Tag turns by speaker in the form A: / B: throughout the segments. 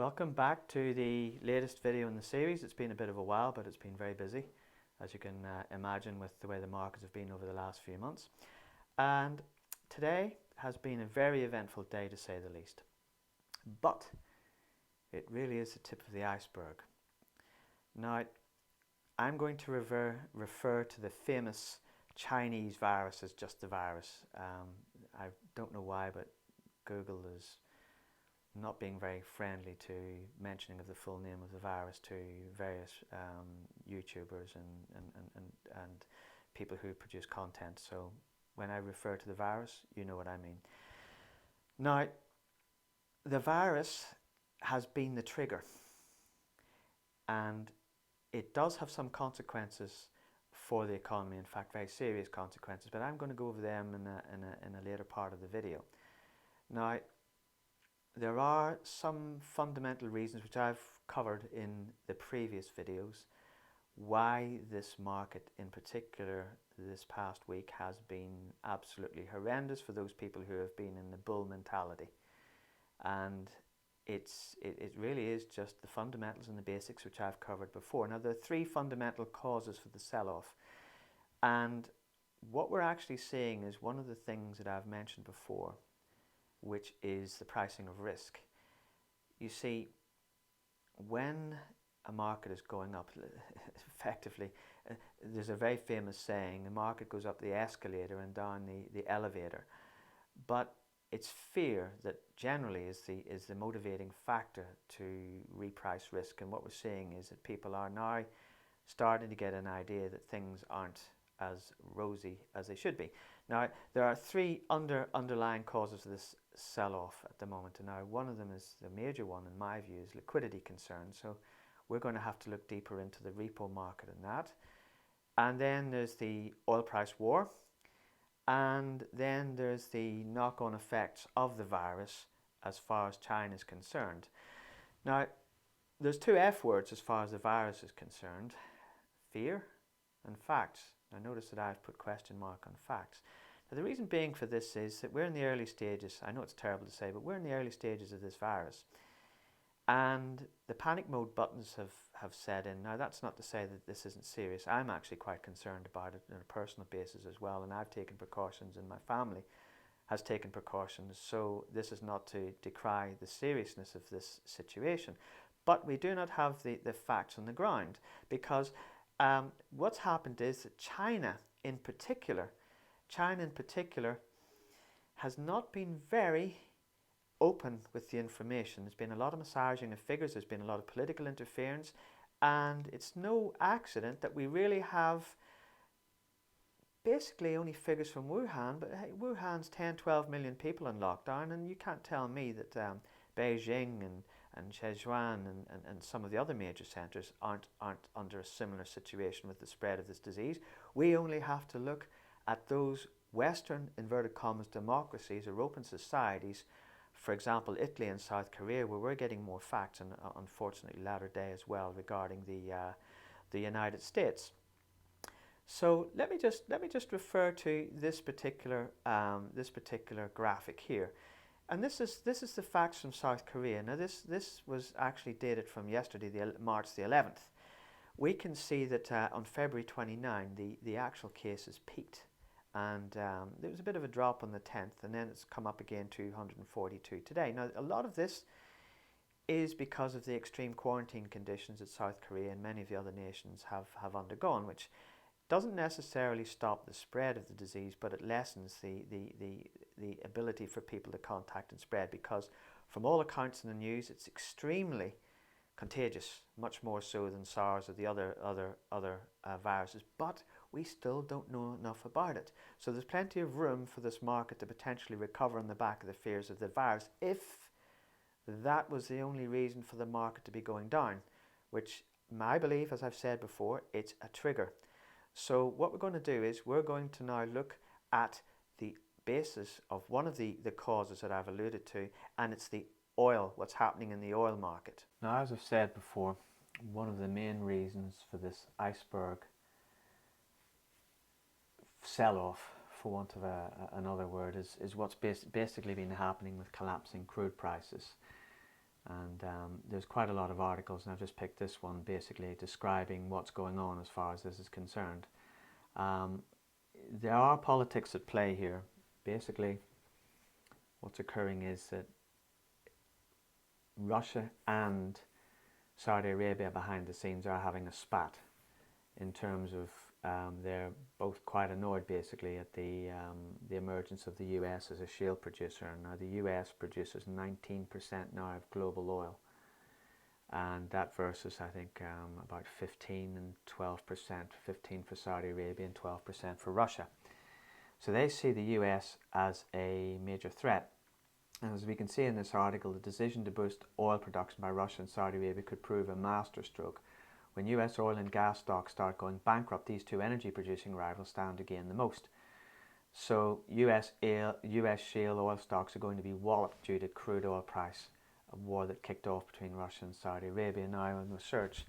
A: Welcome back to the latest video in the series. It's been a bit of a while, but it's been very busy, as you can imagine, with the way the markets have been over the last few months. And today has been a very eventful day, to say the least. But it really is the tip of the iceberg. Now, I'm going to refer to the famous Chinese virus as just the virus. I don't know why, but Google is not being very friendly to mentioning of the full name of the virus to various YouTubers and people who produce content. So when I refer to the virus, you know what I mean. Now, the virus has been the trigger, and it does have some consequences for the economy, in fact very serious consequences, but I'm going to go over them in a later part of the video. Now, there are some fundamental reasons which I've covered in the previous videos why this market in particular this past week has been absolutely horrendous for those people who have been in the bull mentality. And it really is just the fundamentals and the basics which I've covered before. Now, there are three fundamental causes for the sell-off, and what we're actually seeing is one of the things that I've mentioned before, which is the pricing of risk. You see, when a market is going up, effectively, there's a very famous saying, the market goes up the escalator and down the elevator. But it's fear that generally is the motivating factor to reprice risk. And what we're seeing is that people are now starting to get an idea that things aren't as rosy as they should be. Now, there are three underlying causes of this sell-off at the moment. And now, one of them is the major one, in my view, is liquidity concerns. So we're going to have to look deeper into the repo market and that. And then there's the oil price war. And then there's the knock-on effects of the virus as far as China is concerned. Now, there's two F words as far as the virus is concerned: fear and facts. Now, notice that I've put question mark on facts. Now, the reason being for this is that we're in the early stages. I know it's terrible to say, but we're in the early stages of this virus. And the panic mode buttons have set in. Now, that's not to say that this isn't serious. I'm actually quite concerned about it on a personal basis as well, and I've taken precautions, and my family has taken precautions. So this is not to decry the seriousness of this situation. But we do not have the facts on the ground, because what's happened is that China in particular has not been very open with the information. There's been a lot of massaging of figures, there's been a lot of political interference, and it's no accident that we really have basically only figures from Wuhan, but hey, Wuhan's 10-12 million people in lockdown, and you can't tell me that Beijing and Sichuan and some of the other major centres aren't under a similar situation with the spread of this disease. We only have to look at those Western, inverted commas, democracies or open societies, for example, Italy and South Korea, where we're getting more facts, and unfortunately latter day as well, regarding the United States. So let me just refer to this particular graphic here, and this is the facts from South Korea. Now this was actually dated from yesterday, March the 11th. We can see that on February 29, the actual cases peaked. And there was a bit of a drop on the 10th, and then it's come up again to 142 today. Now, a lot of this is because of the extreme quarantine conditions that South Korea and many of the other nations have undergone, which doesn't necessarily stop the spread of the disease, but it lessens the ability for people to contact and spread, because from all accounts in the news, it's extremely contagious, much more so than SARS or the other viruses, but we still don't know enough about it. So there's plenty of room for this market to potentially recover on the back of the fears of the virus, if that was the only reason for the market to be going down, which I believe, as I've said before, it's a trigger. So what we're going to do is we're going to now look at the basis of one of the causes that I've alluded to, and it's the oil, what's happening in the oil market. Now, as I've said before, one of the main reasons for this iceberg sell-off, for want of another word, is what's basically been happening with collapsing crude prices. And there's quite a lot of articles, and I've just picked this one basically describing what's going on as far as this is concerned. There are politics at play here. Basically, what's occurring is that Russia and Saudi Arabia behind the scenes are having a spat in terms of they're both quite annoyed basically at the emergence of the US as a shale producer. Now the US produces 19% now of global oil, and that versus I think about 15 and 12%, 15 for Saudi Arabia and 12% for Russia. So they see the US as a major threat. And as we can see in this article, the decision to boost oil production by Russia and Saudi Arabia could prove a masterstroke. When US oil and gas stocks start going bankrupt, these two energy producing rivals stand to gain the most. So US shale oil stocks are going to be walloped due to crude oil price, a war that kicked off between Russia and Saudi Arabia. Now in research,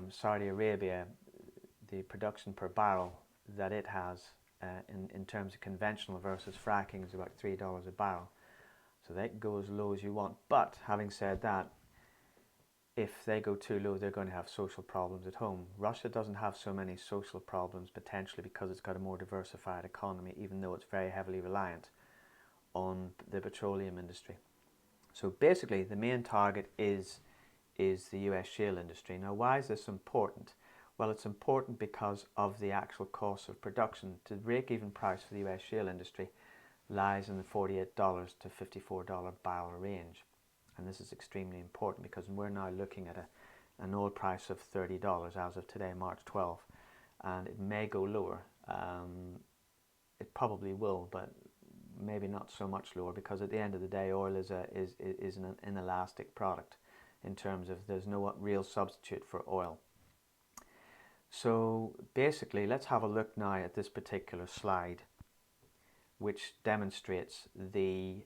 A: Saudi Arabia, the production per barrel that it has in terms of conventional versus fracking is about $3 a barrel. So they can go as low as you want. But having said that, if they go too low, they're going to have social problems at home. Russia doesn't have so many social problems potentially because it's got a more diversified economy, even though it's very heavily reliant on the petroleum industry. So basically the main target is the US shale industry. Now why is this important? Well, it's important because of the actual cost of production. The break-even price for the US shale industry lies in the $48 to $54 barrel range. And this is extremely important because we're now looking at an oil price of $30 as of today, March 12, and it may go lower. It probably will, but maybe not so much lower, because at the end of the day, oil is an inelastic product in terms of there's no real substitute for oil. So basically, let's have a look now at this particular slide, which demonstrates the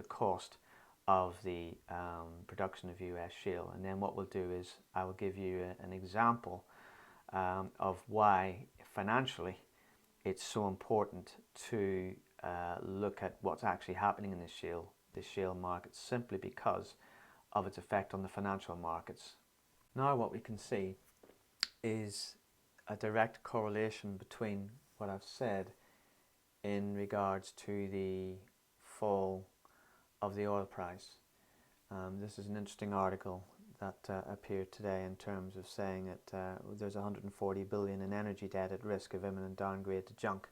A: cost of the production of US shale. And then what we'll do is I will give you an example of why financially it's so important to look at what's actually happening in the shale market, simply because of its effect on the financial markets. Now what we can see is a direct correlation between what I've said in regards to the fall of the oil price. This is an interesting article that appeared today in terms of saying that there's 140 billion in energy debt at risk of imminent downgrade to junk.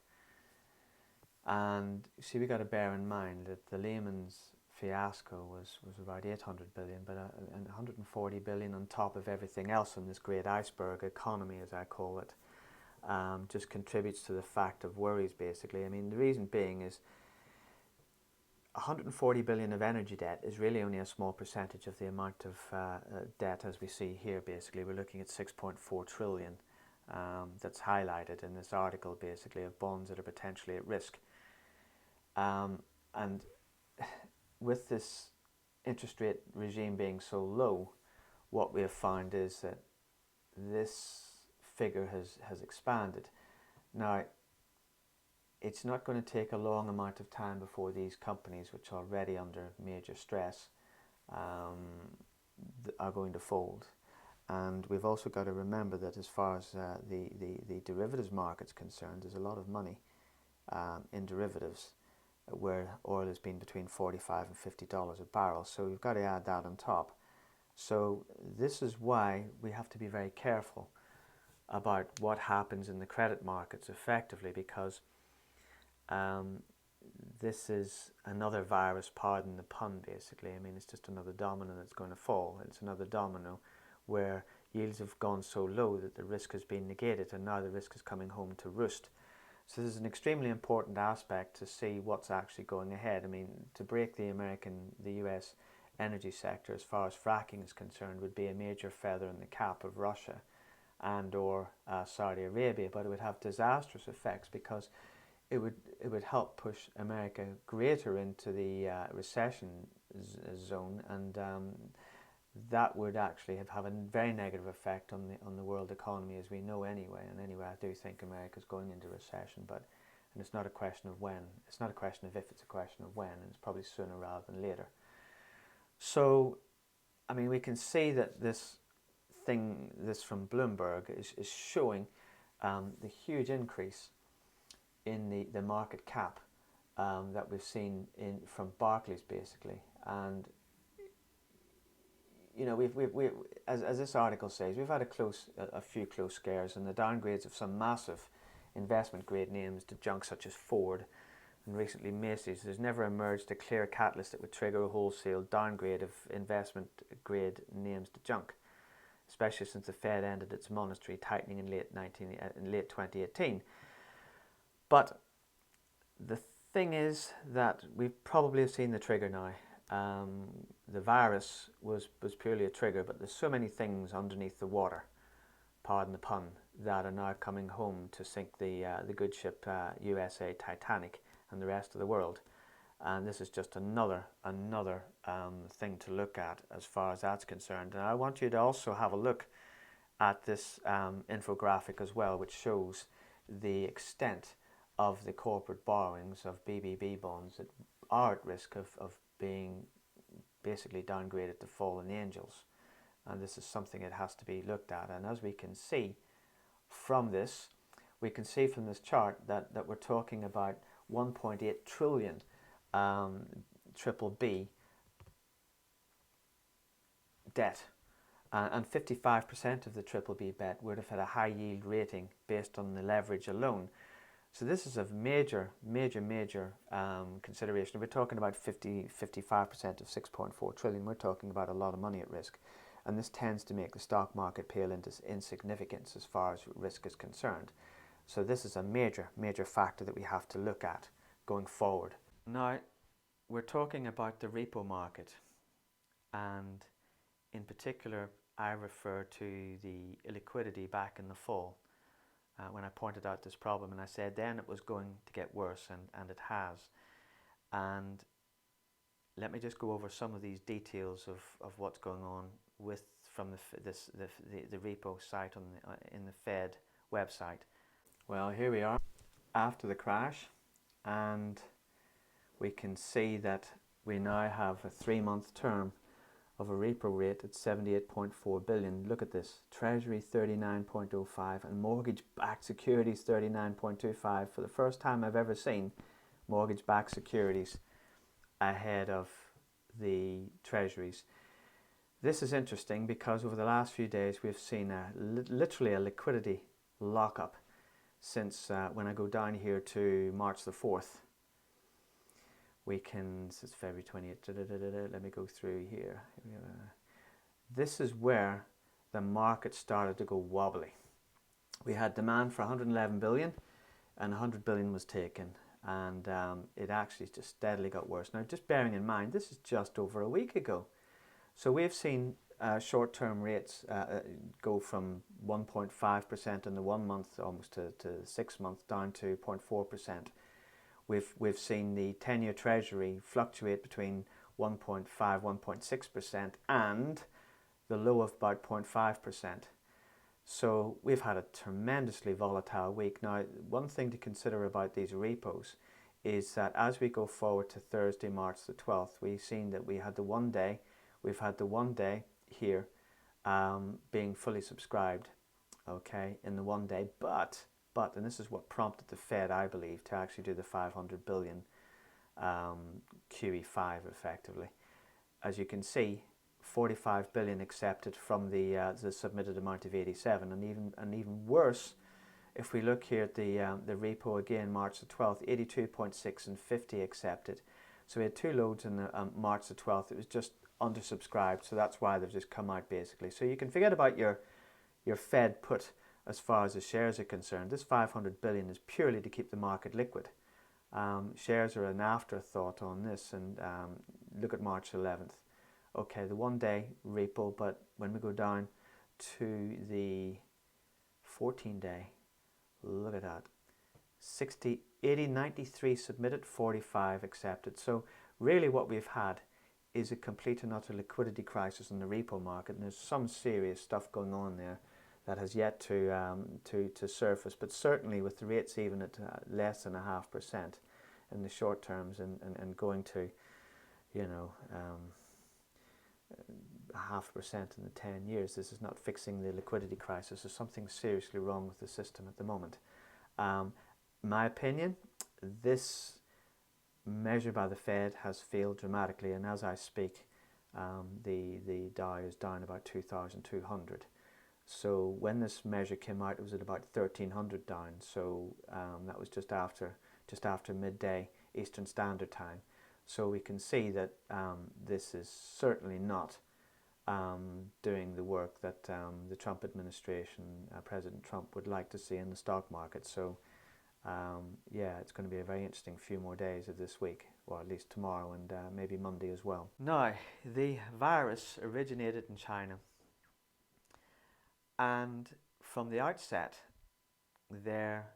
A: And see, we got to bear in mind that the Lehman's fiasco was about 800 billion, but 140 billion on top of everything else in this great iceberg economy, as I call it, just contributes to the fact of worries, basically. I mean, the reason being is 140 billion of energy debt is really only a small percentage of the amount of debt as we see here. Basically, we're looking at 6.4 trillion that's highlighted in this article, basically, of bonds that are potentially at risk. And with this interest rate regime being so low, what we have found is that this figure has expanded. Now, it's not going to take a long amount of time before these companies, which are already under major stress, are going to fold. And we've also got to remember that as far as the derivatives market's concerned, there's a lot of money in derivatives where oil has been between $45 and $50 a barrel. So we've got to add that on top. So this is why we have to be very careful about what happens in the credit markets effectively, because this is another virus, pardon the pun, basically. I mean, it's just another domino that's going to fall. It's another domino where yields have gone so low that the risk has been negated, and now the risk is coming home to roost. So this is an extremely important aspect to see what's actually going ahead. I mean, to break the US energy sector as far as fracking is concerned would be a major feather in the cap of Russia and or Saudi Arabia, but it would have disastrous effects because it would help push America greater into the recession zone, and that would actually have a very negative effect on the world economy, as we know anyway. And anyway, I do think America's going into recession, and it's not a question of when. It's not a question of if, it's a question of when, and it's probably sooner rather than later. So, I mean, we can see that this from Bloomberg is showing the huge increase in the market cap that we've seen from Barclays basically. And you know, as this article says, we've had a few close scares, and the downgrades of some massive investment grade names to junk such as Ford and recently Macy's. There's never emerged a clear catalyst that would trigger a wholesale downgrade of investment grade names to junk, especially since the Fed ended its monetary tightening in late 2018. But the thing is that we probably have seen the trigger now. The virus was purely a trigger, but there's so many things underneath the water, pardon the pun, that are now coming home to sink the good ship USA Titanic and the rest of the world. And this is just another thing to look at as far as that's concerned. And I want you to also have a look at this infographic as well, which shows the extent of the corporate borrowings of BBB bonds that are at risk of being basically downgraded to fallen angels. And this is something that has to be looked at. And as we can see from this, chart that we're talking about 1.8 trillion triple B debt, and 55% of the triple B debt would have had a high yield rating based on the leverage alone. So this is a major consideration. We're talking about 55% of 6.4 trillion. We're talking about a lot of money at risk. And this tends to make the stock market pale into insignificance as far as risk is concerned. So this is a major factor that we have to look at going forward. Now, we're talking about the repo market. And in particular, I refer to the illiquidity back in the fall. When I pointed out this problem, and I said then it was going to get worse, and it has. And let me just go over some of these details of what's going on from the repo site in the Fed website. Well, here we are after the crash, and we can see that we now have a 3-month term of a repo rate at 78.4 billion. Look at this: Treasury 39.05 and mortgage-backed securities 39.25. For the first time I've ever seen mortgage-backed securities ahead of the Treasuries. This is interesting because over the last few days we've seen literally a liquidity lockup since when I go down here to March the 4th. We can, this is February 28th, let me go through here. This is where the market started to go wobbly. We had demand for 111 billion and 100 billion was taken, and it actually just steadily got worse. Now, just bearing in mind, this is just over a week ago. So we've seen short-term rates go from 1.5% in the 1 month almost to 6 months down to 0.4%. We've seen the 10-year Treasury fluctuate between 1.5, 1.6% and the low of about 0.5%. So we've had a tremendously volatile week. Now, one thing to consider about these repos is that as we go forward to Thursday, March the 12th, we've seen that we've had the one day here being fully subscribed, okay, in the 1 day, but, and this is what prompted the Fed, I believe, to actually do the 500 billion QE5 effectively. As you can see, 45 billion accepted from the submitted amount of 87, and even worse, if we look here at the repo again, March the 12th, 82.6 and 50 accepted. So we had two loads in the March the 12th. It was just undersubscribed, so that's why they've just come out basically. So you can forget about your Fed put as far as the shares are concerned. This 500 billion is purely to keep the market liquid. Shares are an afterthought on this, and look at March 11th. Okay, the 1 day repo, but when we go down to the 14 day, look at that. 60, 80, 93 submitted, 45 accepted. So really what we've had is a complete and utter liquidity crisis in the repo market, and there's some serious stuff going on there that has yet to surface, but certainly with the rates even at less than 0.5% in the short terms, and going to, you know, 0.5% in the 10 years. This is not fixing the liquidity crisis. There's something seriously wrong with the system at the moment. My opinion, this measure by the Fed has failed dramatically, and as I speak, the Dow is down about 2,200. So when this measure came out, it was at about 1,300 down. So that was just after midday Eastern Standard Time. So we can see that this is certainly not doing the work that the Trump administration, President Trump, would like to see in the stock market. So yeah, it's going to be a very interesting few more days of this week, or at least tomorrow and maybe Monday as well. Now, the virus originated in China, and from the outset there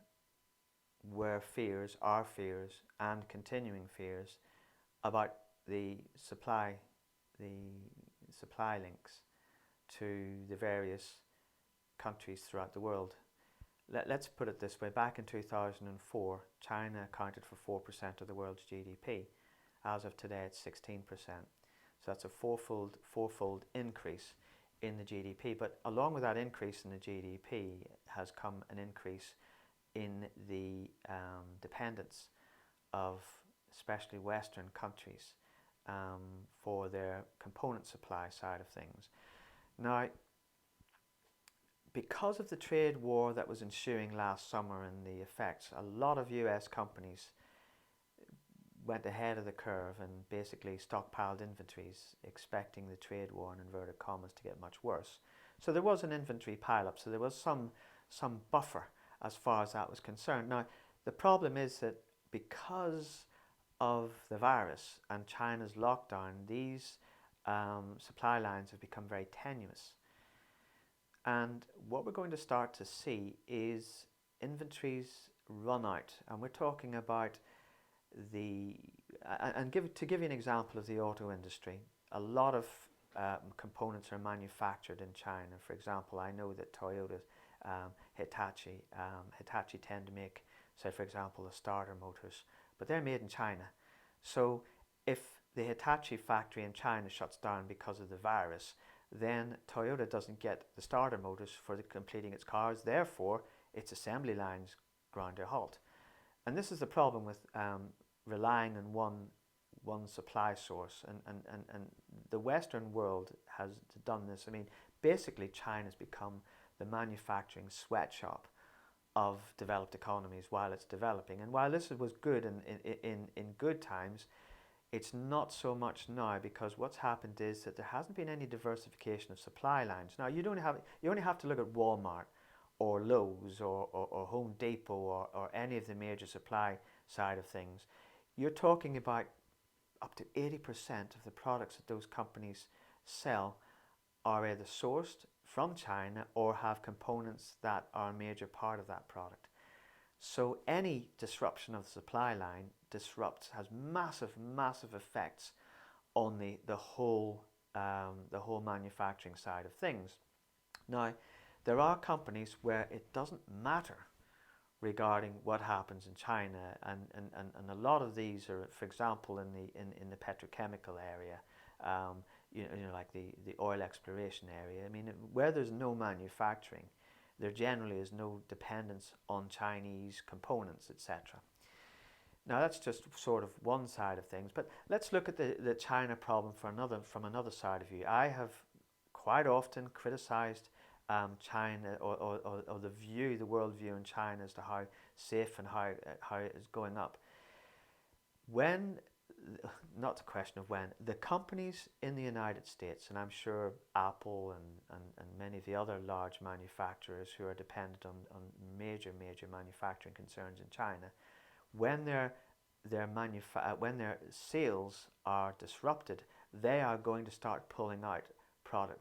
A: were fears, are fears, and continuing fears about the supply links to the various countries throughout the world. Let's put it this way. Back in 2004, China accounted for 4% of the world's GDP. As of today, it's 16%. So that's a fourfold increase in the GDP. But along with that increase in the GDP has come an increase in the dependence of especially Western countries for their component supply side of things. Now, because of the trade war that was ensuing last summer and the effects, a lot of US companies went ahead of the curve and basically stockpiled inventories, expecting the trade war, in inverted commas, to get much worse. So there was an inventory pileup, so there was some buffer as far as that was concerned. Now, the problem is that because of the virus and China's lockdown, these supply lines have become very tenuous. And what we're going to start to see is inventories run out. And we're talking about to give you an example of the auto industry, a lot of components are manufactured in China. For example, I know that Toyota, Hitachi tend to make, say for example, the starter motors, but they're made in China. So if the Hitachi factory in China shuts down because of the virus, then Toyota doesn't get the starter motors for completing its cars. Therefore, its assembly lines ground to a halt. And this is the problem with relying on one supply source. And the Western world has done this. I mean, basically, China's become the manufacturing sweatshop of developed economies while it's developing. And while this was good in good times, it's not so much now, because what's happened is that there hasn't been any diversification of supply lines. Now, you only have to look at Walmart or Lowe's or Home Depot or any of the major supply side of things. You're talking about up to 80% of the products that those companies sell are either sourced from China or have components that are a major part of that product. So any disruption of the supply line has massive effects on the whole manufacturing side of things. Now, there are companies where it doesn't matter regarding what happens in China, and a lot of these are, for example, in the petrochemical area, like the oil exploration area. I mean, where there's no manufacturing, there generally is no dependence on Chinese components, etc. Now, that's just sort of one side of things, but let's look at the China problem from another side of view. I have quite often criticized China or the world view in China as to how safe and how it is going up. Not the question of when, the companies in the United States, and I'm sure Apple and many of the other large manufacturers who are dependent on major manufacturing concerns in China, when their sales are disrupted, they are going to start pulling out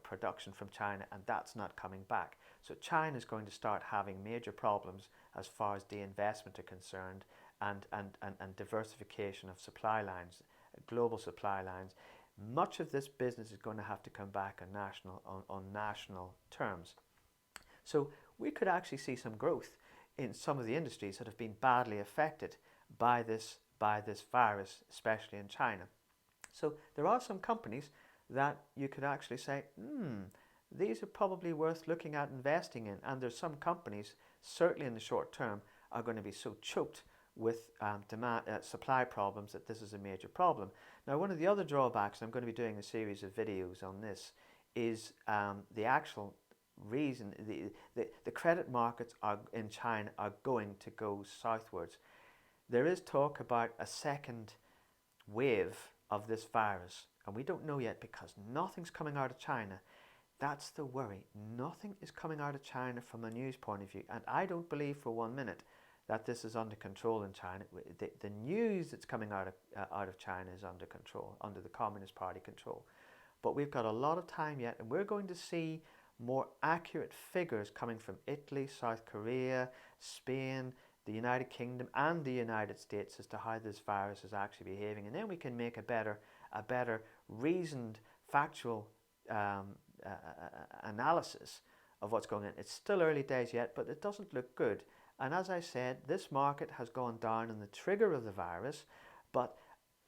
A: production from China, and that's not coming back. So China is going to start having major problems as far as de-investment are concerned, and diversification of supply lines, global supply lines. Much of this business is going to have to come back on national terms. So we could actually see some growth in some of the industries that have been badly affected by this virus, especially in China. So there are some companies that you could actually say, these are probably worth looking at investing in. And there's some companies, certainly in the short term, are going to be so choked with supply problems that this is a major problem. Now, one of the other drawbacks, and I'm going to be doing a series of videos on this, is the actual reason the credit markets in China are going to go southwards. There is talk about a second wave of this virus, and we don't know yet because nothing's coming out of China. That's the worry. Nothing is coming out of China from a news point of view, and I don't believe for 1 minute that this is under control in China. The news that's coming out of China is under control, under the Communist Party control. But we've got a lot of time yet, and we're going to see more accurate figures coming from Italy, South Korea, Spain, the United Kingdom and the United States as to how this virus is actually behaving, and then we can make a better reasoned, factual analysis of what's going on. It's still early days yet, but it doesn't look good. And as I said, this market has gone down in the trigger of the virus, but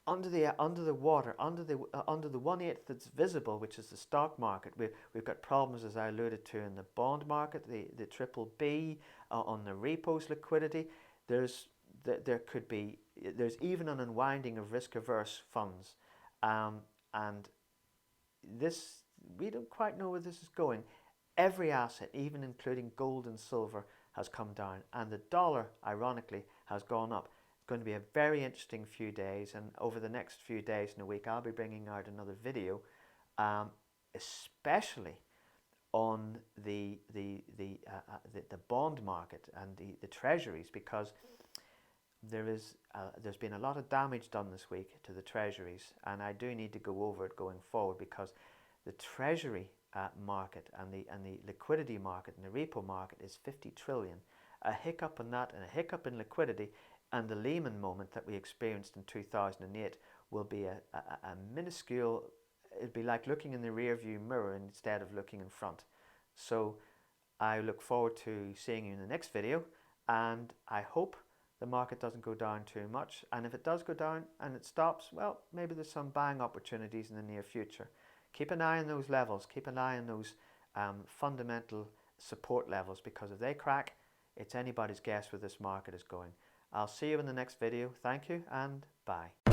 A: under the water, under the 1/8 that's visible, which is the stock market, we've got problems, as I alluded to, in the bond market, the triple B, on the repos liquidity. There's even an unwinding of risk-averse funds, and this, we don't quite know where this is going. Every asset, even including gold and silver, has come down, and the dollar, ironically, has gone up. Going to be a very interesting few days, and over the next few days and a week I'll be bringing out another video, especially on the bond market and the treasuries, because there's been a lot of damage done this week to the treasuries, and I do need to go over it going forward, because the treasury market and the liquidity market and the repo market is 50 trillion. A hiccup in that and a hiccup in liquidity and the Lehman moment that we experienced in 2008 will be a minuscule. It'd be like looking in the rear view mirror instead of looking in front. So I look forward to seeing you in the next video, and I hope the market doesn't go down too much, and if it does go down and it stops, well, maybe there's some buying opportunities in the near future. Keep an eye on those levels, keep an eye on those fundamental support levels, because if they crack, it's anybody's guess where this market is going. I'll see you in the next video. Thank you and bye.